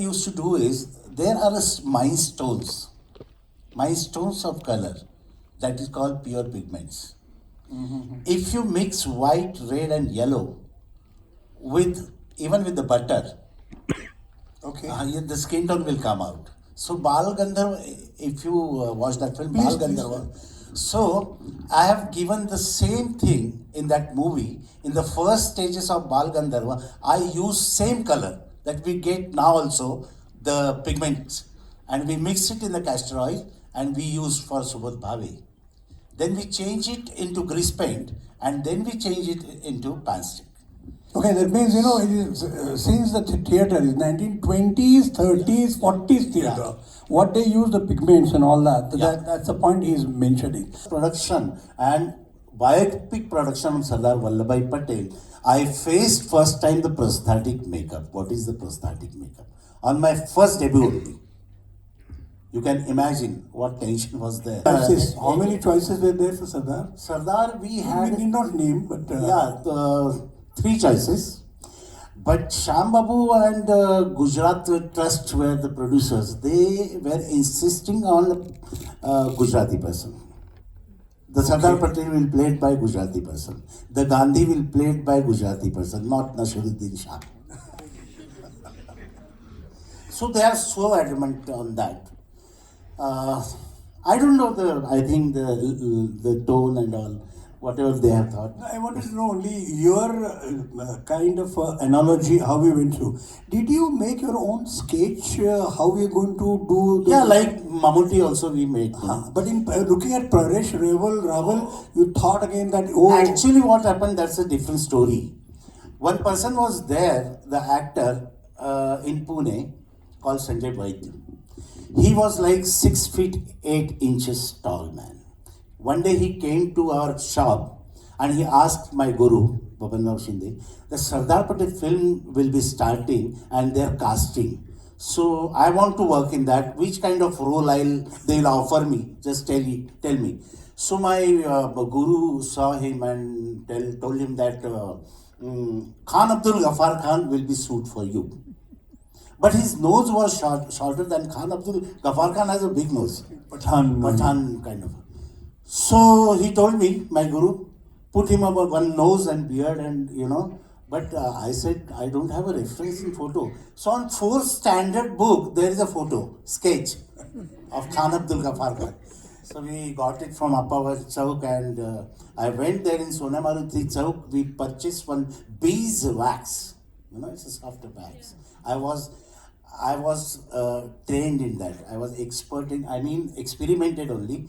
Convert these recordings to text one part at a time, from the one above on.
they used to do is, there are milestones of color that is called pure pigments. If you mix white, red and yellow with, even with the butter, Okay. the skin tone will come out. So Bal Gandharva, if you watch that film, Please, Bal Gandharva. So I have given the same thing in that movie. In the first stages of Bal Gandharva, I use same color that we get now also, the pigments. And we mix it in the castor oil and we use for Subodh Bhave. Then we change it into grease paint and then we change it into pan stick. Okay, that means, you know, it is, since the theatre is 1920s, 30s, 40s theatre, Yeah. what they use the pigments and all that, Yeah. that's the point he is mentioning. Production and biopic production of Sardar Vallabhbhai Patel, I faced first time the prosthetic makeup. What is the prosthetic makeup? On my first debut only. You can imagine what tension was there. How many choices were there for Sardar? Sardar, we had... We did not name, but... Yeah, 3 choices. But Shyam Babu and Gujarat Trust were the producers. They were insisting on Gujarati person. The Sardar Patel will play it by Gujarati person. The Gandhi will play it by Gujarati person, not Nasruddin Shah. So they are so adamant on that. I don't know I think the tone and all, whatever they have thought. I wanted to know only your kind of analogy, how we went through. Did you make your own sketch, how we are going to do the... Yeah, like Mammoty also we made. But in looking at Parish Rawail, you thought again that, Actually what happened, that's a different story. One person was there, the actor in Pune, called Sanjay Vaidya. He was like 6 feet 8 inches tall man. One day he came to our shop and he asked my guru, Baban Rao Shinde, the Sardar Patel film will be starting and they're casting. So I want to work in that. Which kind of role they'll offer me? Just tell me. So my guru saw him and told him that Khan Abdul Ghaffar Khan will be suit for you. But his nose was shorter than Khan Abdul Ghaffar Khan has a big nose. Pathan kind of. So he told me, my guru, put him about one nose and beard and but I said, I don't have a reference in photo. So on 4th standard book, there is a photo, sketch of Khan Abdul Ghaffar Khan. So we got it from Appawar Chowk and I went there in Sonamaruti Chowk. We purchased one beeswax. It's a softer wax. I was trained in that. I was experimented only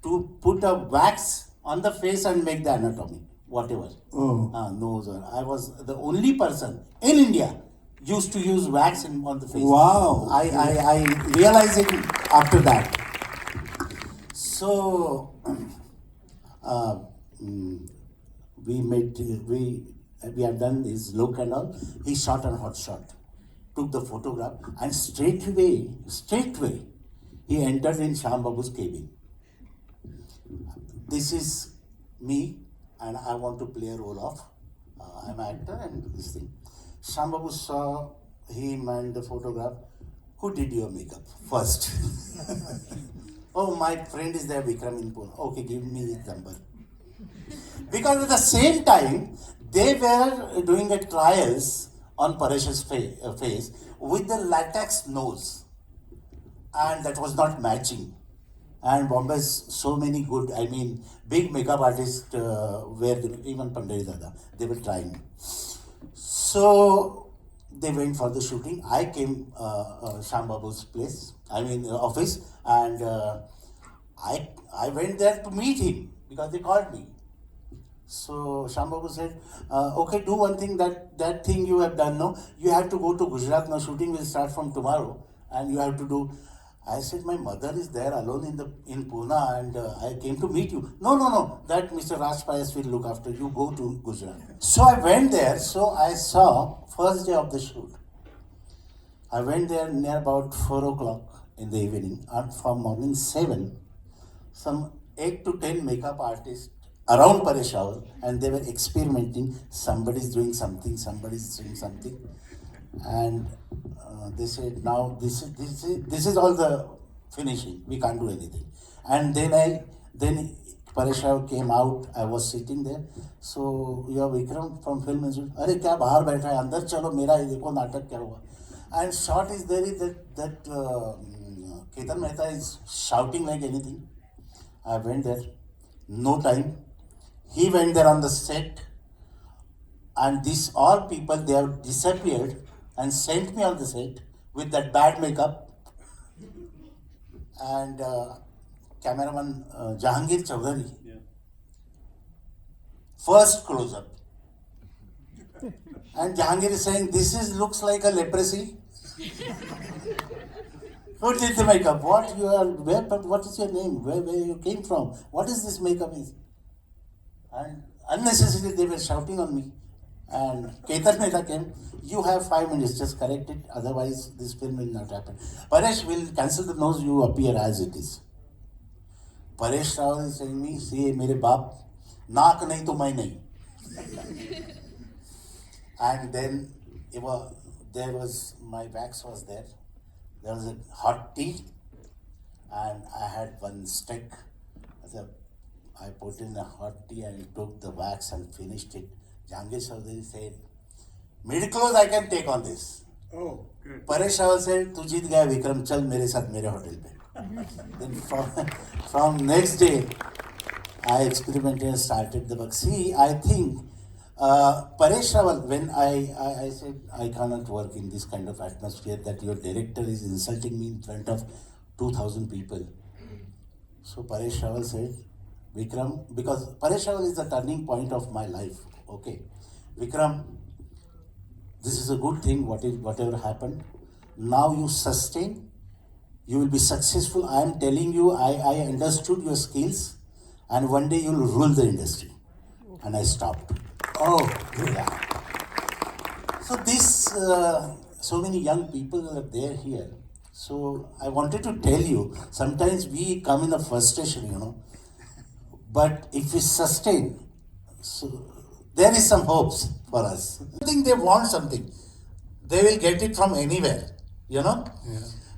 to put a wax on the face and make the anatomy, whatever. Nose. I was the only person in India used to use wax on the face. Wow. I realized it after that. So we have done his look and all. He shot a hot shot, took the photograph, and straightway, he entered in Shyam Babu's cabin. This is me, and I want to play a role of, I'm an actor and this thing. Shyam Babu saw him and the photograph. Who did your makeup first? Oh, my friend is there, Vikram in Pune. Okay, give me his number. Because at the same time, they were doing a trials on Parish's face with the latex nose. And that was not matching. And Bombay's so many good, big makeup artists were, even Pandey Dada, they were trying. So they went for the shooting. I came Shyam Babu's office, and I went there to meet him because they called me. So Shyam Babu said, okay, do one thing, that thing you have done, no? You have to go to Gujarat, now shooting will start from tomorrow, and you have to do... I said, my mother is there alone in Pune and I came to meet you. No, that Mr. Raj Payas will look after you, go to Gujarat. So I went there, so I saw first day of the shoot. I went there near about 4 o'clock in the evening, and from morning 7, some 8 to 10 makeup artists around Parish Rawail, and they were experimenting. Somebody's doing something, somebody's doing something. and they said, now this is all the finishing. We can't do anything. And then Parish Rawail came out. I was sitting there. So you are Vikram from Film Institute. अरे क्या बाहर बैठा है अंदर चलो मेरा ये देखो नाटक क्या हुआ. And shot is there is that Ketan Mehta is shouting like anything. I went there. No time. He went there on the set. And these all people, they have disappeared and sent me on the set with that bad makeup. And cameraman Jahangir Chaudhary. Yeah. First close up. And Jahangir is saying, looks like a leprosy. Who did the makeup? What is your name? Where you came from? What is this makeup is? And unnecessarily they were shouting on me. And Ketan Mehta came, you have 5 minutes, just correct it, otherwise this film will not happen. Paresh will cancel the nose, you appear as it is. Parish Rawail is saying me, see, mere baap, naak nahi to main nahi. And then my wax was there. There was a hot tea, and I had one stick. I put in a hot tea and took the wax and finished it. Jahangir Chaudhary said, mid-close I can take on this. Oh, good. Parish Rawail said, tu jeet gaya Vikram, chal mere saath mere hotel pe. Then from next day, I experimented and started the work. See, I think Parish Rawail, when I said I cannot work in this kind of atmosphere that your director is insulting me in front of 2,000 people. So Parish Rawail said, Vikram, because Parish Rawail is the turning point of my life. Okay, Vikram, this is a good thing, whatever happened. Now you sustain, you will be successful. I am telling you, I understood your skills, and one day you will rule the industry. And I stopped. Oh, yeah. So so many young people are there here. So I wanted to tell you, sometimes we come in a frustration, but if we sustain, so there is some hopes for us. I think they want something. They will get it from anywhere, Yeah.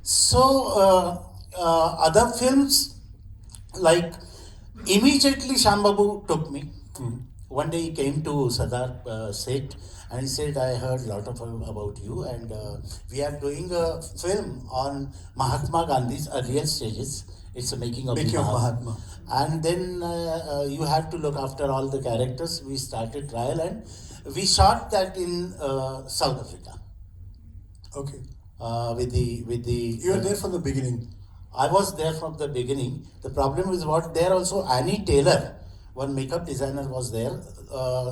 So other films, like immediately Shambabu took me. One day he came to Sardar set and he said, I heard a lot about you, and we are doing a film on Mahatma Gandhi's earlier stages. It's a making of Mahatma. And then you have to look after all the characters. We started trial and we shot that in South Africa. Okay. With the You were there from the beginning. I was there from the beginning. The problem is what there also Annie Taylor, one makeup designer, was there.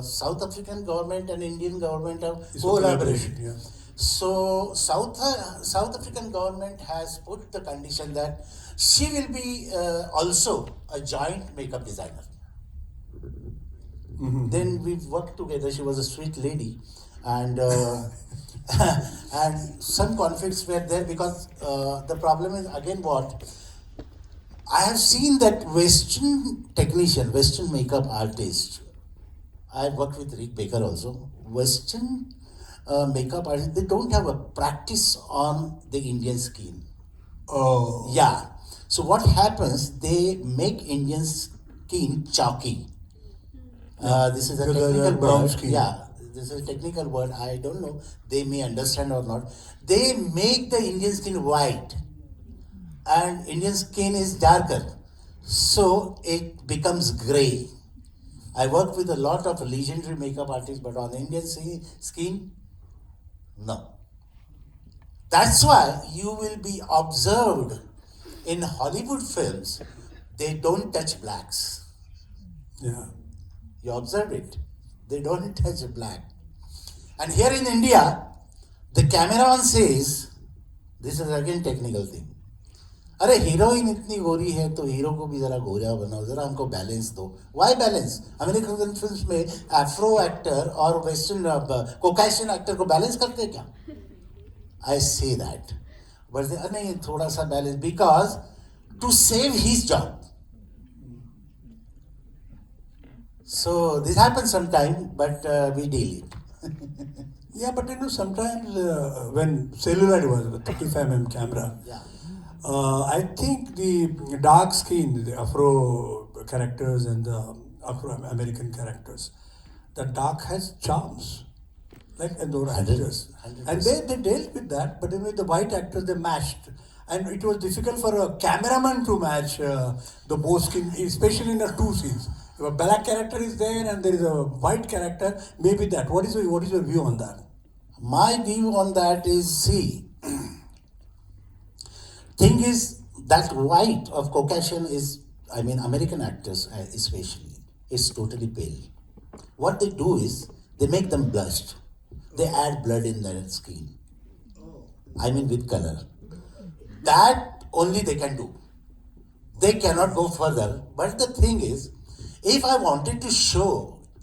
South African government and Indian government have collaboration. Yeah. So South African government has put the condition that she will be also a joint makeup designer. Mm-hmm. Then we worked together. She was a sweet lady, and and some conflicts were there because the problem is again what I have seen that Western technician, Western makeup artist. I worked with Rick Baker also. Western makeup artists, they don't have a practice on the Indian skin. Oh. Yeah. So what happens? They make Indian skin chalky. This is a technical brown word. skin. Yeah, this is a technical word. I don't know. They may understand or not. They make the Indian skin white, and Indian skin is darker, so it becomes grey. I work with a lot of legendary makeup artists, but on Indian skin, no. That's why you will be observed in Hollywood films, they don't touch blacks. Yeah. You observe it. They don't touch black. And here in India, the cameraman says, this is again technical thing. अरे heroine इतनी गोरी है तो hero को भी जरा गोरा बनाओ, जरा हमको बैलेंस दो. Why balance? अमेरिकन फिल्म्स में अफ्रो एक्टर और वेस्टर्न कोकाशियन एक्टर को बैलेंस करते क्या? I say that. But नहीं थोड़ा सा balance, because to save his job. So this happens sometime, but we deal it. Yeah, but sometimes when celluloid was a 35 mm camera, Yeah. I think the dark skin, the Afro characters and the Afro American characters, the dark has charms, like and those 100, actors, 100%. and they dealt with that. But the white actors they matched, and it was difficult for a cameraman to match the both skin, especially in the two scenes. If a black character is there and there is a white character, maybe that. What is your view on that? My view on that is, see, thing is that white of Caucasian is, I mean, American actors especially, is totally pale. What they do is, they make them blushed. They add blood in their skin. I mean, with color. That only they can do. They cannot go further. But the thing is, if I wanted to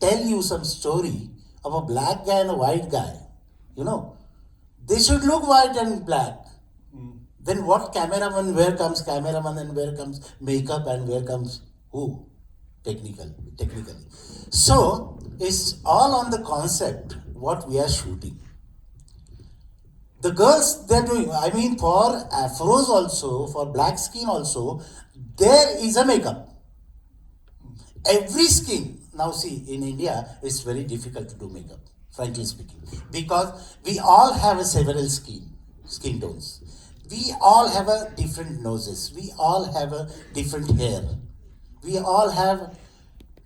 tell you some story of a black guy and a white guy, they should look white and black. Then what cameraman, where comes cameraman and where comes makeup and where comes who? Technically. So, it's all on the concept what we are shooting. The girls, they're doing, I mean, for afros also, for black skin also, there is a makeup. Every skin, now see, in India, it's very difficult to do makeup, frankly speaking, because we all have several skin tones. We all have a different noses. We all have a different hair. We all have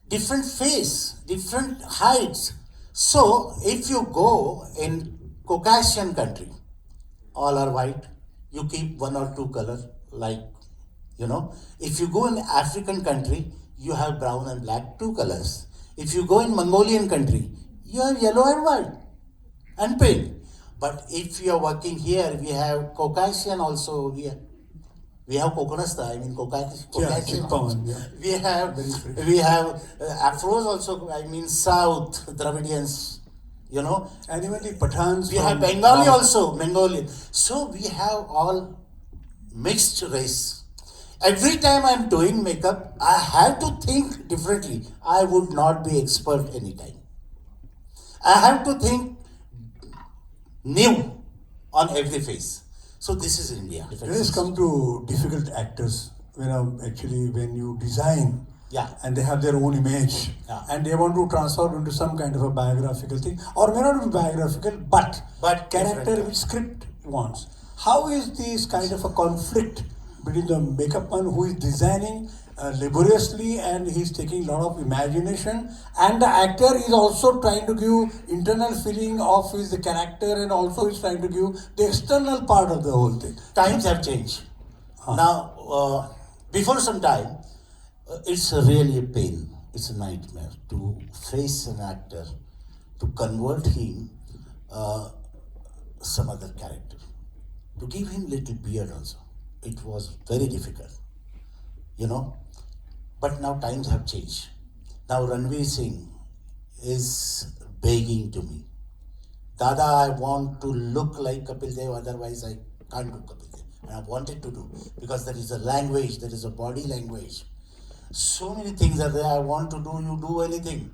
different face, different heights. So, if you go in Caucasian country, all are white, you keep one or two color, like, If you go in African country, you have brown and black, two colors. If you go in Mongolian country, you have yellow and white and pink. But if you are working here, we have Caucasian also, we have Kokonasta, I mean Caucasian also. Yeah. We have Afros also, I mean South, Dravidians, And even the Pathans. We have Bengali also, Mongolian. So we have all mixed race. Every time I'm doing makeup, I have to think differently. I would not be expert anytime. I have to think new on every face. So this is India. Let us come to difficult actors. Actually, when you design, Yeah. and they have their own image, Yeah. and they want to transform into some kind of a biographical thing, or may not be biographical, but character different. which script wants. How is this kind of a conflict between the makeup man who is designing laboriously and he's taking a lot of imagination, and the actor is also trying to give internal feeling of his character, and also is trying to give the external part of the whole thing? Times have changed. Now, before some time, it's really a pain. It's a nightmare to face an actor, to convert him some other character, to give him little beard also. It was very difficult, But now times have changed. Now Ranveer Singh is begging to me, Dada, I want to look like Kapil Dev, otherwise I can't do Kapil Dev. And I wanted to do, because there is a language, there is a body language. So many things are there, I want to do, you do anything.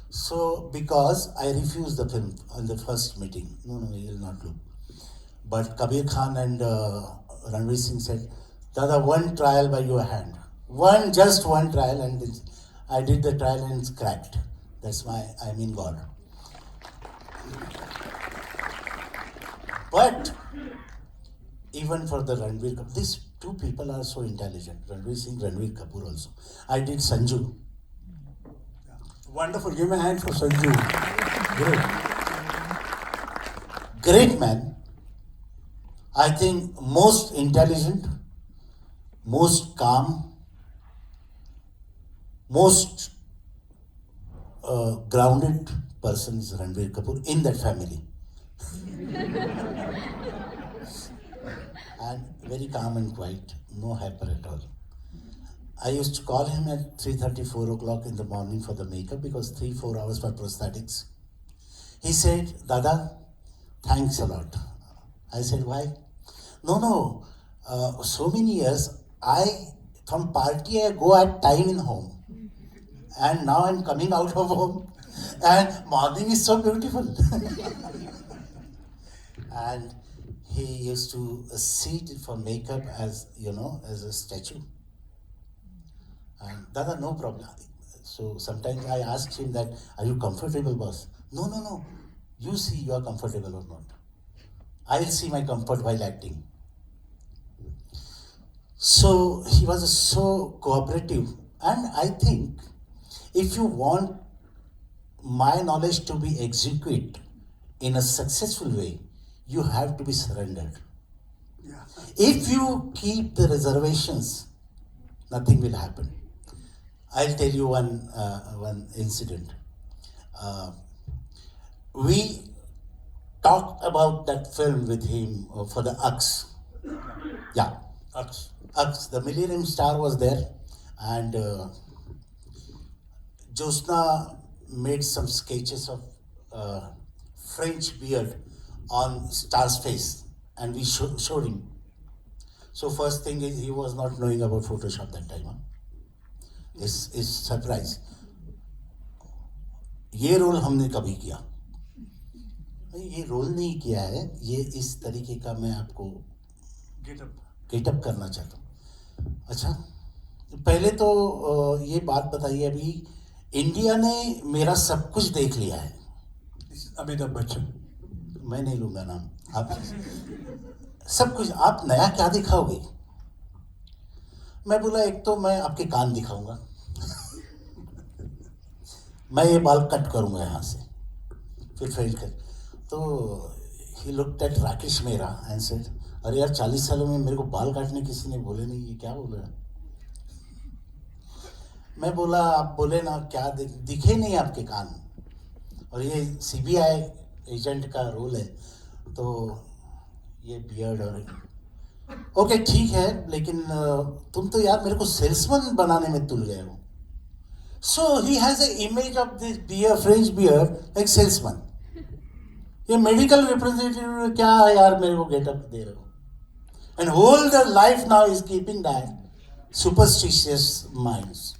So, because I refused the film on the first meeting, no, he will not look. But Kabir Khan and Ranveer Singh said, Dada, one trial by your hand. Just one trial, and I did the trial and it's cracked. That's God. But even for the Ranbir Kapoor, these two people are so intelligent. Ranveer Singh, Ranbir Kapoor also. I did Sanju. Wonderful. Give me a hand for Sanju. Great man. I think most intelligent, most calm, most grounded person is Ranbir Kapoor in that family. And very calm and quiet, no hyper at all. I used to call him at 3:30, 4 o'clock in the morning for the makeup, because 3-4 hours for prosthetics. He said, Dada, thanks a lot. I said, why? No, so many years, from party I go at time in home. And now I'm coming out of home and morning is so beautiful. And he used to sit for makeup as, as a statue. And Dada, no problem. So sometimes I asked him that, are you comfortable, boss? No. You see you are comfortable or not. I'll see my comfort while acting. So he was so cooperative. And I think if you want my knowledge to be executed in a successful way, you have to be surrendered. Yeah. If you keep the reservations, nothing will happen. I'll tell you one incident. We talked about that film with him for the Ux. Yeah, Ux. Ux, the Millennium Star was there, and Josna made some sketches of French beard on Star's face, and we showed him. So first thing is he was not knowing about Photoshop that time. Huh? Is surprise. ये role हमने कभी किया? ये role नहीं किया है, ये इस तरीके का मैं आपको गेटअप करना चाहता हूँ. अच्छा, पहले तो ये बात बताइए, अभी इंडिया ने मेरा सब कुछ देख लिया है. अमिताभ बच्चन. मैं नहीं लूंगा नाम, आप सब कुछ, आप नया क्या दिखाओगे? मैं बोला एक तो मैं आपके कान दिखाऊंगा, मैं ये बाल कट करूंगा यहाँ से, फिर फेल कर. तो he looked at Rakesh Mehra and said, अरे यार 40 सालों में मेरे को बाल काटने किसी ने बोले नहीं, ये क्या बोल रहा है? मैं बोला आप बोले ना क्या दिखे नहीं आपके कान, और ये सीबीआई एजेंट का रोल है, तो ये बियर्ड और ओके ठीक है, लेकिन तुम तो यार मेरे को सेल्समैन बनाने में तुल गए हो. So he has a image of this beard, French beard, like salesman. ये मेडिकल रिप्रेजेंटेटिव क्या है यार, मेरे को गेटअप दे रहे हो. And whole the life now is keeping that superstitious minds.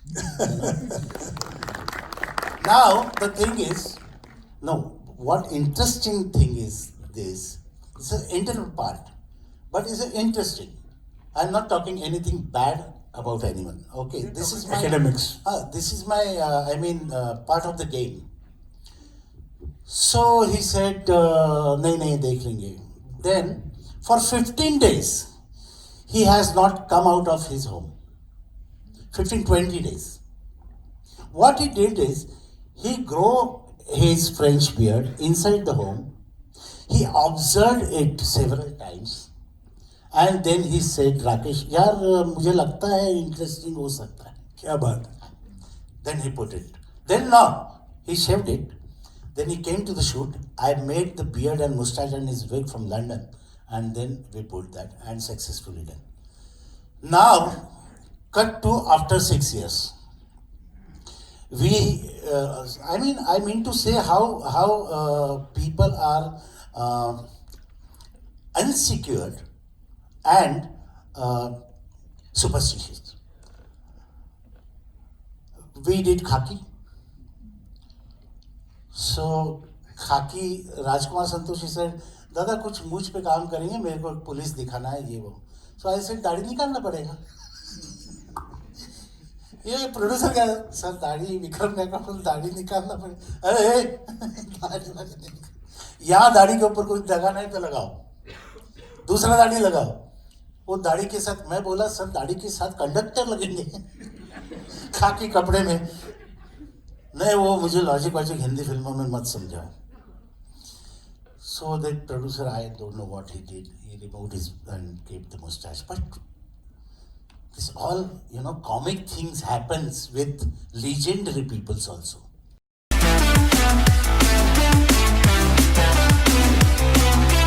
Now the thing is, no, what interesting thing is this? It's an internal part, but it's interesting. I'm not talking anything bad about anyone. Okay, this is my academics. This is my, part of the game. So he said, nahi, dekh lenge. Then for 15 days, he has not come out of his home. 15-20 days. What he did is, he grew his French beard inside the home. He observed it several times, and then he said, Rakesh, यार मुझे लगता है interesting हो सकता है. क्या बात? Then he put it. Then no, he shaved it. Then he came to the shoot. I made the beard and mustache and his wig from London, and then we put that and successfully done. Now, cut to after 6 years. We, I mean to say how people are unsecured and superstitious. We did khaki. So खाकी, Rajkumar Santoshi said, दादा कुछ मुझ पे काम करेंगे, मेरे को police दिखाना है ये वो. So I said, दाढ़ी निकालना पड़ेगा. ये प्रोड्यूसर क्या, सर दाढ़ी, विक्रम गायकवाड दाढ़ी निकालना पड़ेगा. अरे दाढ़ी नहीं, यहाँ दाढ़ी के ऊपर कोई लगाना है तो लगाओ, दूसरा दाढ़ी लगाओ. वो दाढ़ी के साथ, मैं बोला सर दाढ़ी के साथ कंडक्टर लगेंगे खाकी कपड़े में. नहीं, वो मुझे लॉजिक हिंदी फिल्मों में मत समझाओ. So the producer, I don't know what he did. He removed his and kept the mustache. But this all, comic things happens with legendary peoples also.